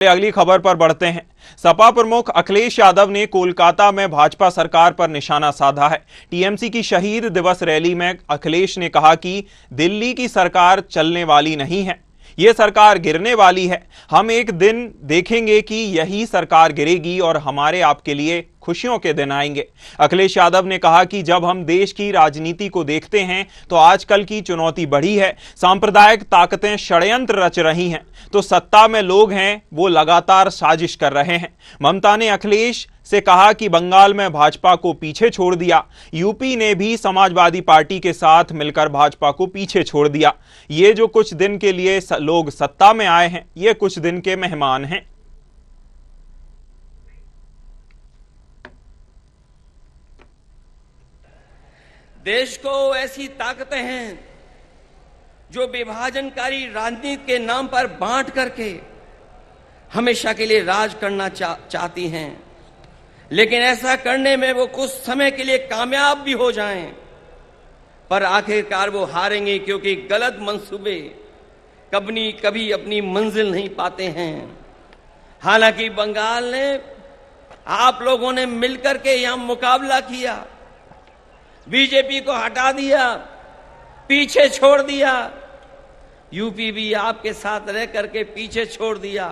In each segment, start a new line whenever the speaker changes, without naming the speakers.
अगली खबर पर बढ़ते हैं। सपा प्रमुख अखिलेश यादव ने कोलकाता में भाजपा सरकार पर निशाना साधा है। टीएमसी की शहीद दिवस रैली में अखिलेश ने कहा कि दिल्ली की सरकार चलने वाली नहीं है, ये सरकार गिरने वाली है। हम एक दिन देखेंगे कि यही सरकार गिरेगी और हमारे आपके लिए खुशियों के दिन आएंगे। अखिलेश यादव ने कहा कि जब हम देश की राजनीति को देखते हैं तो आजकल की चुनौती बढ़ी है, सांप्रदायिक ताकतें षड्यंत्र रच रही हैं, तो सत्ता में लोग हैं वो लगातार साजिश कर रहे हैं। ममता ने अखिलेश से कहा कि बंगाल में भाजपा को पीछे छोड़ दिया, यूपी ने भी समाजवादी पार्टी के साथ मिलकर भाजपा को पीछे छोड़ दिया। ये जो कुछ दिन के लिए लोग सत्ता में आए हैं, ये कुछ दिन के मेहमान हैं।
देश को ऐसी ताकतें हैं जो विभाजनकारी राजनीति के नाम पर बांट करके हमेशा के लिए राज करना चाहती हैं, लेकिन ऐसा करने में वो कुछ समय के लिए कामयाब भी हो जाएं, पर आखिरकार वो हारेंगे, क्योंकि गलत मंसूबे कभी अपनी मंजिल नहीं पाते हैं। हालांकि बंगाल ने, आप लोगों ने मिलकर के यहां मुकाबला किया, बीजेपी को हटा दिया, पीछे छोड़ दिया, यूपी भी आपके साथ रह करके पीछे छोड़ दिया।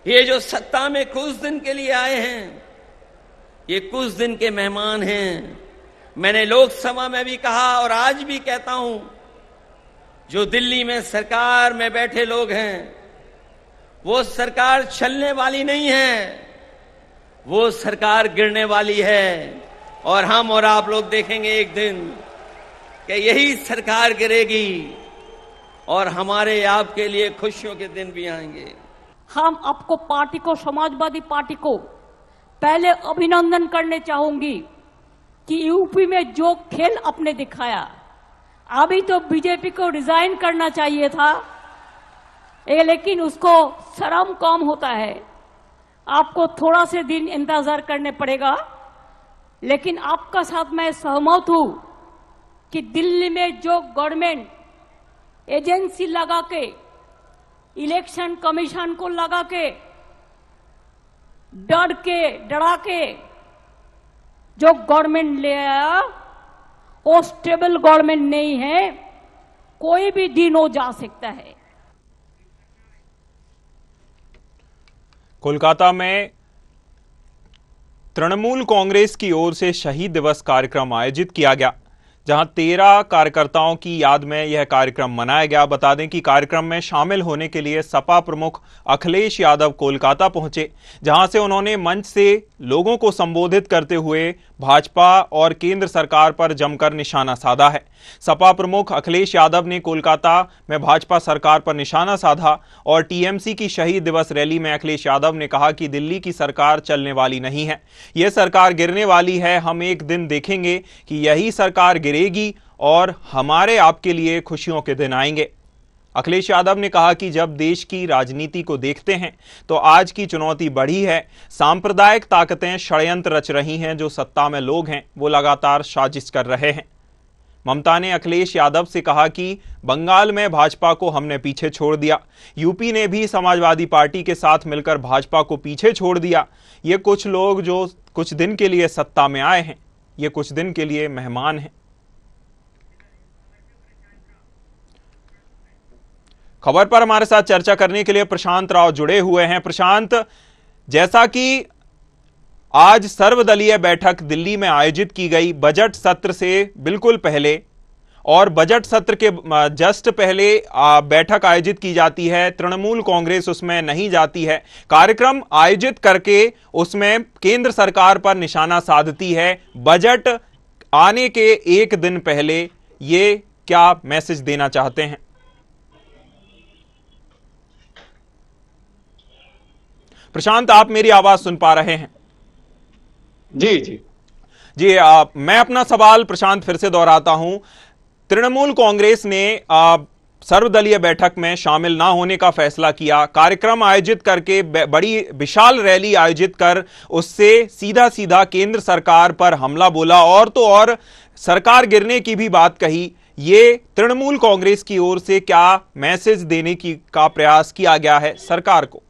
ये जो सत्ता में कुछ दिन के लिए आए हैं, ये कुछ दिन के मेहमान हैं। मैंने लोकसभा में भी कहा और आज भी कहता हूं, जो दिल्ली में सरकार में बैठे लोग हैं, वो सरकार चलने वाली नहीं है, वो सरकार गिरने वाली है। और हम और आप लोग देखेंगे एक दिन कि यही सरकार गिरेगी और हमारे आपके लिए खुशियों के दिन भी आएंगे।
हम आपको पार्टी को, समाजवादी पार्टी को पहले अभिनंदन करने चाहूंगी कि यूपी में जो खेल आपने दिखाया, अभी तो बीजेपी को रिजाइन करना चाहिए था, लेकिन उसको शर्म कम होता है। आपको थोड़ा से दिन इंतजार करने पड़ेगा, लेकिन आपका साथ मैं सहमत हूं कि दिल्ली में जो गवर्नमेंट एजेंसी लगा के, इलेक्शन कमीशन को लगा के, डरा के जो गवर्नमेंट ले आया, वो स्टेबल गवर्नमेंट नहीं है। कोई भी दिन हो जा सकता है।
कोलकाता में तृणमूल कांग्रेस की ओर से शहीद दिवस कार्यक्रम आयोजित किया गया, जहां 13 कार्यकर्ताओं की याद में यह कार्यक्रम मनाया गया। बता दें कि कार्यक्रम में शामिल होने के लिए सपा प्रमुख अखिलेश यादव कोलकाता पहुंचे, जहां से उन्होंने मंच से लोगों को संबोधित करते हुए भाजपा और केंद्र सरकार पर जमकर निशाना साधा है। सपा प्रमुख अखिलेश यादव ने कोलकाता में भाजपा सरकार पर निशाना साधा और टीएमसी की शहीद दिवस रैली में अखिलेश यादव ने कहा कि दिल्ली की सरकार चलने वाली नहीं है, यह सरकार गिरने वाली है। हम एक दिन देखेंगे कि यही सरकार गिरेगी और हमारे आपके लिए खुशियों के दिन आएंगे। अखिलेश यादव ने कहा कि जब देश की राजनीति को देखते हैं तो आज की चुनौती बढ़ी है, सांप्रदायिक ताकतें षड्यंत्र रच रही हैं, जो सत्ता में लोग हैं वो लगातार साजिश कर रहे हैं। ममता ने अखिलेश यादव से कहा कि बंगाल में भाजपा को हमने पीछे छोड़ दिया, यूपी ने भी समाजवादी पार्टी के साथ मिलकर भाजपा को पीछे छोड़ दिया। ये कुछ लोग जो कुछ दिन के लिए सत्ता में आए हैं, ये कुछ दिन के लिए मेहमान हैं। खबर पर हमारे साथ चर्चा करने के लिए प्रशांत राव जुड़े हुए हैं। प्रशांत, जैसा कि आज सर्वदलीय बैठक दिल्ली में आयोजित की गई बजट सत्र से बिल्कुल पहले, और बजट सत्र के जस्ट पहले बैठक आयोजित की जाती है, तृणमूल कांग्रेस उसमें नहीं जाती है, कार्यक्रम आयोजित करके उसमें केंद्र सरकार पर निशाना साधती है। बजट आने के एक दिन पहले ये क्या मैसेज देना चाहते हैं? प्रशांत, आप मेरी आवाज सुन पा रहे हैं?
जी,
मैं अपना सवाल प्रशांत फिर से दोहराता हूं। तृणमूल कांग्रेस ने सर्वदलीय बैठक में शामिल ना होने का फैसला किया, कार्यक्रम आयोजित करके बड़ी विशाल रैली आयोजित कर उससे सीधा सीधा केंद्र सरकार पर हमला बोला, और तो और सरकार गिरने की भी बात कही। ये तृणमूल कांग्रेस की ओर से क्या मैसेज देने का प्रयास किया गया है सरकार को?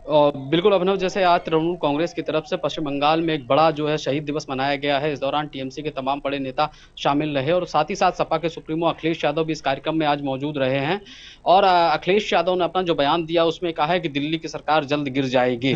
बिल्कुल अभिनव, जैसे आज तृणमूल कांग्रेस की तरफ से पश्चिम बंगाल में एक बड़ा जो है शहीद दिवस मनाया गया है। इस दौरान टीएमसी के तमाम बड़े नेता शामिल रहे और साथ ही साथ सपा के सुप्रीमो अखिलेश यादव भी इस कार्यक्रम में आज मौजूद रहे हैं। और अखिलेश यादव ने अपना जो बयान दिया उसमें कहा है कि दिल्ली की सरकार जल्द गिर जाएगी।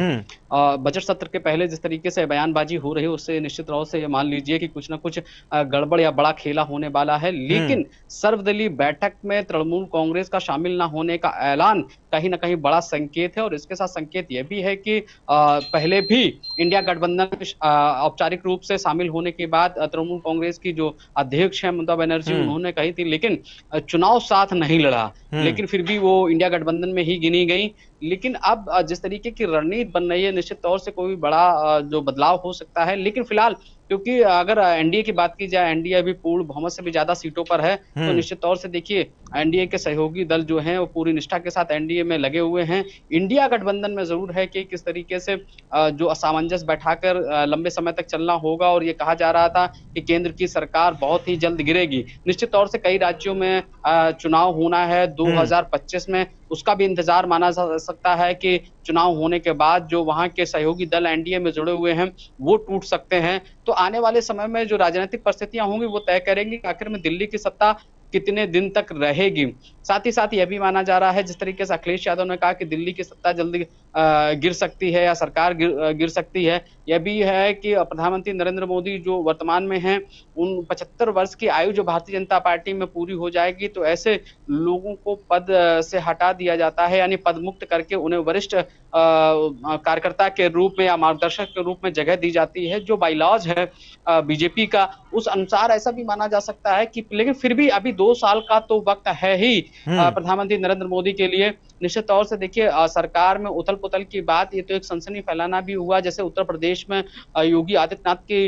बजट सत्र के पहले जिस तरीके से बयानबाजी हो रही है उससे निश्चित तौर से ये मान लीजिए कि कुछ ना कुछ गड़बड़ या बड़ा खेला होने वाला है। लेकिन सर्वदलीय बैठक में तृणमूल कांग्रेस का शामिल न होने का ऐलान कहीं ना कहीं बड़ा संकेत है। और इसके साथ संकेत यह भी है कि पहले भी इंडिया गठबंधन में औपचारिक रूप से शामिल होने के बाद तृणमूल कांग्रेस की जो अध्यक्ष है ममता बनर्जी, उन्होंने कही थी, लेकिन चुनाव साथ नहीं लड़ा, लेकिन फिर भी वो इंडिया गठबंधन में ही गिनी गई। लेकिन अब जिस तरीके की रणनीति बन रही है, निश्चित तौर से कोई बड़ा जो बदलाव हो सकता है। लेकिन फिलहाल क्योंकि अगर एनडीए की बात की जाए, एनडीए अभी पूर्ण बहुमत से भी ज्यादा सीटों पर है, तो निश्चित तौर से देखिए एनडीए के सहयोगी दल जो हैं वो पूरी निष्ठा के साथ एनडीए में लगे हुए हैं। इंडिया गठबंधन में जरूर है कि किस तरीके से जो असमंजस बैठाकर लंबे समय तक चलना होगा। और ये कहा जा रहा था कि केंद्र की सरकार बहुत ही जल्द गिरेगी। निश्चित तौर से कई राज्यों में चुनाव होना है 2025 में, उसका भी इंतजार माना जा सकता है कि चुनाव होने के बाद जो वहां के सहयोगी दल एनडीए में जुड़े हुए हैं वो टूट सकते हैं। तो आने वाले समय में जो राजनीतिक परिस्थितियां होंगी वो तय करेंगी कि आखिर में दिल्ली की सत्ता कितने दिन तक रहेगी। साथ ही साथ यह भी माना जा रहा है, जिस तरीके से अखिलेश यादव ने कहा कि दिल्ली की सत्ता जल्दी गिर सकती है या सरकार गिर सकती है, यह भी है कि प्रधानमंत्री नरेंद्र मोदी जो वर्तमान में हैं, उन 75 वर्ष की आयु जो भारतीय जनता पार्टी में पूरी हो जाएगी, तो ऐसे लोगों को पद से हटा दिया जाता है, यानी पद मुक्त करके उन्हें वरिष्ठ कार्यकर्ता के रूप में या मार्गदर्शक के रूप में जगह दी जाती है। जो बाइलॉज है बीजेपी का, उस अनुसार ऐसा भी माना जा सकता है कि, लेकिन फिर भी अभी 2 साल का तो वक्त है ही प्रधानमंत्री नरेंद्र मोदी के लिए। निश्चित तौर से देखिए सरकार में उथल पुथल की बात, ये तो एक सनसनी फैलाना भी हुआ। जैसे उत्तर प्रदेश में योगी आदित्यनाथ की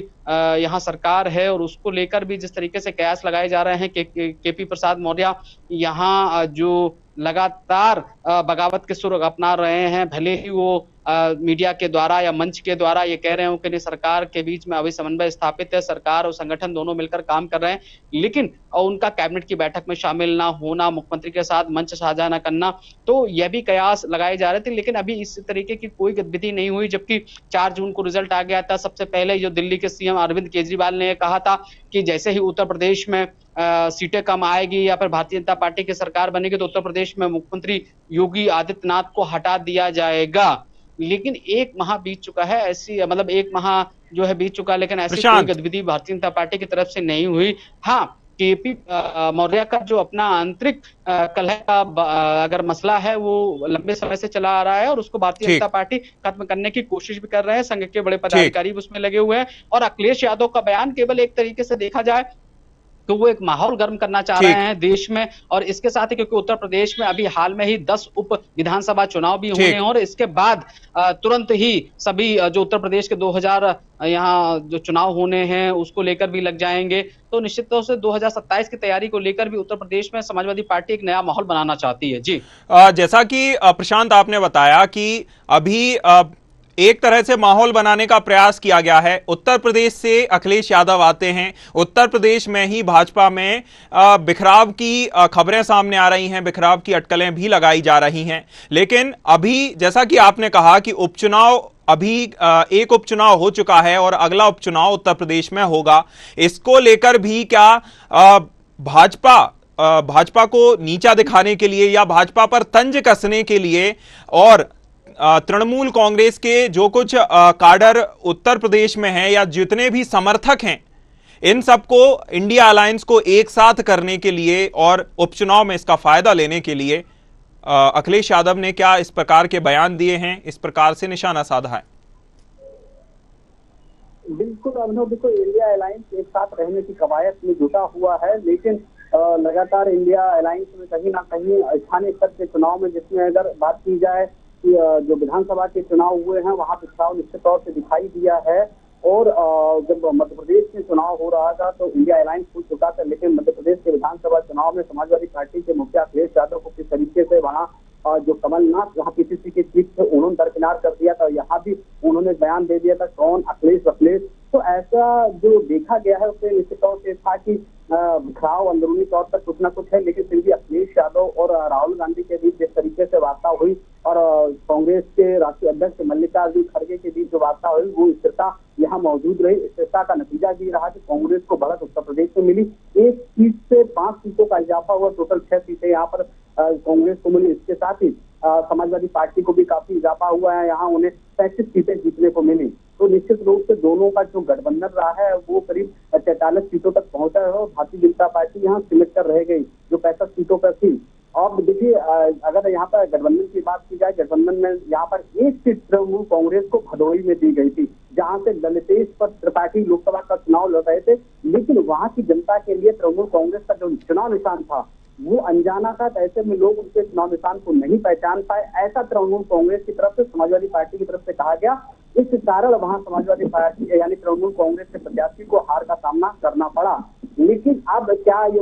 यहाँ सरकार है और उसको लेकर भी जिस तरीके से कयास लगाए जा रहे हैं कि केपी प्रसाद मौर्य यहाँ जो लगातार बगावत के सुर अपना रहे हैं, भले ही वो मीडिया के द्वारा या मंच के द्वारा ये कह रहे हो कि नहीं सरकार के बीच में अभी समन्वय स्थापित है, सरकार और संगठन दोनों मिलकर काम कर रहे हैं, लेकिन उनका कैबिनेट की बैठक में शामिल ना होना, मुख्यमंत्री के साथ मंच साझा ना करना, तो यह भी कयास लगाए जा रहे थे। लेकिन अभी इस तरीके की कोई गतिविधि नहीं हुई। जबकि 4 जून को रिजल्ट आ गया था। सबसे पहले जो दिल्ली के सीएम अरविंद केजरीवाल ने कहा था कि जैसे ही उत्तर प्रदेश में सीटें कम आएगी या फिर भारतीय जनता पार्टी की सरकार बनेगी तो उत्तर प्रदेश में मुख्यमंत्री योगी आदित्यनाथ को हटा दिया जाएगा। लेकिन 1 माह बीत चुका है, ऐसी मतलब 1 माह जो है बीत चुका, लेकिन ऐसी कोई गतिविधि भारतीय जनता पार्टी की तरफ से नहीं हुई। हाँ, केपी मौर्य का जो अपना आंतरिक कलह का अगर मसला है वो लंबे समय से चला आ रहा है और उसको भारतीय जनता पार्टी खत्म करने की कोशिश भी कर रहे हैं। संघ के बड़े पदाधिकारी भी उसमें लगे हुए हैं। और अखिलेश यादव का बयान केवल एक तरीके से देखा जाए तो वो एक माहौल गर्म करना चाह रहे हैं देश में। और इसके साथ ही क्योंकि उत्तर प्रदेश में अभी हाल में ही 10 उप विधानसभा चुनाव भी हुए हैं और इसके बाद तुरंत ही सभी जो उत्तर प्रदेश के 2000 यहाँ जो चुनाव होने हैं उसको लेकर भी लग जाएंगे। तो निश्चित तौर से 2027 की तैयारी को लेकर भी उत्तर प्रदेश में समाजवादी पार्टी एक नया माहौल बनाना चाहती है। जी
जैसा कि प्रशांत आपने बताया कि अभी एक तरह से माहौल बनाने का प्रयास किया गया है। उत्तर प्रदेश से अखिलेश यादव आते हैं, उत्तर प्रदेश में ही भाजपा में बिखराव की खबरें सामने आ रही हैं, बिखराव की अटकलें भी लगाई जा रही हैं। लेकिन अभी जैसा कि आपने कहा कि उपचुनाव अभी एक उपचुनाव हो चुका है और अगला उपचुनाव उत्तर प्रदेश में होगा, इसको लेकर भी क्या भाजपा को नीचा दिखाने के लिए या भाजपा पर तंज कसने के लिए और तृणमूल कांग्रेस के जो कुछ काडर उत्तर प्रदेश में हैं या जितने भी समर्थक हैं, इन सबको इंडिया अलायंस को एक साथ करने के लिए और उपचुनाव में इसका फायदा लेने के लिए अखिलेश यादव ने क्या इस प्रकार के बयान दिए हैं, इस प्रकार से निशाना साधा है?
बिल्कुल अभिनव, देखो इंडिया अलायंस एक साथ रहने की कवायद में जुटा हुआ है, लेकिन लगातार इंडिया अलायंस में कहीं ना कहीं स्थानीय स्तर के चुनाव में, जिसमें अगर बात की जाए जो विधानसभा के चुनाव हुए हैं वहां पिछड़ाव निश्चित तौर से दिखाई दिया है। और जब मध्य प्रदेश में चुनाव हो रहा था तो इंडिया अलायंस फूट चुका था, लेकिन मध्य प्रदेश के विधानसभा चुनाव में समाजवादी पार्टी के मुखिया अखिलेश यादव को किस तरीके से वहाँ जो कमलनाथ वहाँ पीसीसी के चीफ थे उन्होंने दरकिनार कर दिया था, यहाँ भी उन्होंने बयान दे दिया था कौन अखिलेश। तो ऐसा जो देखा गया है उससे निश्चित तौर से था कि बिखराव अंदरूनी तौर पर कुछ ना कुछ है, लेकिन फिर भी अखिलेश यादव और राहुल गांधी के बीच जिस तरीके से वार्ता हुई और कांग्रेस के राष्ट्रीय अध्यक्ष मल्लिकार्जुन खड़गे के बीच जो वार्ता हुई वो स्थिरता यहाँ मौजूद रही। स्थिरता का नतीजा भी रहा कि कांग्रेस को बढ़त उत्तर प्रदेश में मिली। 1 सीट से 5 सीटों का इजाफा हुआ, टोटल 6 सीटें यहाँ पर कांग्रेस को मिली। इसके साथ ही समाजवादी पार्टी को भी काफी इजाफा हुआ है, यहाँ उन्हें 35 सीटें जीतने को मिली। तो निश्चित रूप से दोनों का जो गठबंधन रहा है वो करीब 43 सीटों तक पहुंचा है और भारतीय जनता पार्टी यहाँ सिमट कर रह गई जो 65 सीटों पर थी। और देखिए अगर यहाँ पर गठबंधन की बात की जाए, गठबंधन में यहाँ पर 1 सीट तृणमूल कांग्रेस को भदोही में दी गई थी, जहां से ललितेश पर त्रिपाठी लोकसभा का चुनाव लड़ रहे थे। लेकिन वहां की जनता के लिए तृणमूल कांग्रेस का जो चुनाव निशान था वो अनजाना था, ऐसे में लोग उनके चुनाव निशान को नहीं पहचान पाए। ऐसा तृणमूल कांग्रेस की तरफ से, समाजवादी पार्टी की तरफ से कहा गया। इस कारण वहां समाजवादी पार्टी यानी तृणमूल कांग्रेस के प्रत्याशी को हार का सामना करना पड़ा। लेकिन अब क्या ये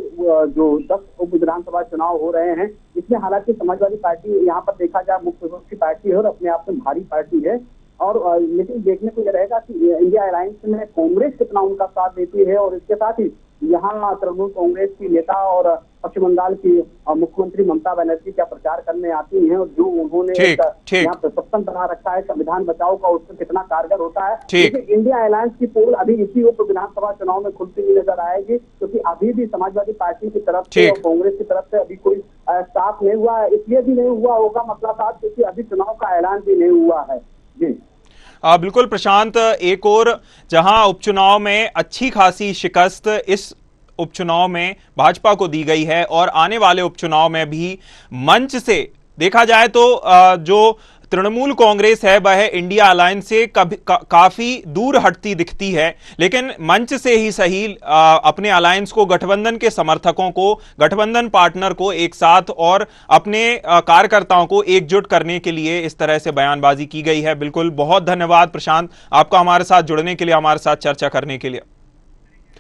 जो 10 उप विधानसभा चुनाव हो रहे हैं इसमें हालांकि समाजवादी पार्टी यहाँ पर देखा जाए मुख्य विपक्ष की पार्टी है और अपने आप में भारी पार्टी है। और लेकिन देखने को यह रहेगा कि इंडिया अलायंस में कांग्रेस कितना उनका साथ देती है। और इसके साथ ही यहाँ तृणमूल कांग्रेस की नेता और पश्चिम बंगाल की मुख्यमंत्री ममता बनर्जी क्या प्रचार करने आती हैं और जो उन्होंने यहाँ प्रशासन बना रखा है संविधान बचाओ का, उसमें कितना कारगर होता है। इंडिया अलायंस की पोल अभी इसी उप विधानसभा चुनाव में खुलती हुई नजर आएगी, क्योंकि अभी भी समाजवादी पार्टी की तरफ से और कांग्रेस की तरफ से अभी कोई साफ नहीं हुआ है। इसलिए भी नहीं हुआ होगा मसला साहब क्योंकि अभी चुनाव का ऐलान भी नहीं हुआ है। जी
बिल्कुल प्रशांत, एक और जहां उपचुनाव में अच्छी खासी शिकस्त इस उपचुनाव में भाजपा को दी गई है और आने वाले उपचुनाव में भी मंच से देखा जाए तो जो तृणमूल कांग्रेस है वह इंडिया अलायंस से काफी दूर हटती दिखती है, लेकिन मंच से ही सही अपने अलायंस को, गठबंधन के समर्थकों को, गठबंधन पार्टनर को एक साथ और अपने कार्यकर्ताओं को एकजुट करने के लिए इस तरह से बयानबाजी की गई है। बिल्कुल, बहुत धन्यवाद प्रशांत आपका हमारे साथ जुड़ने के लिए, हमारे साथ चर्चा करने के लिए।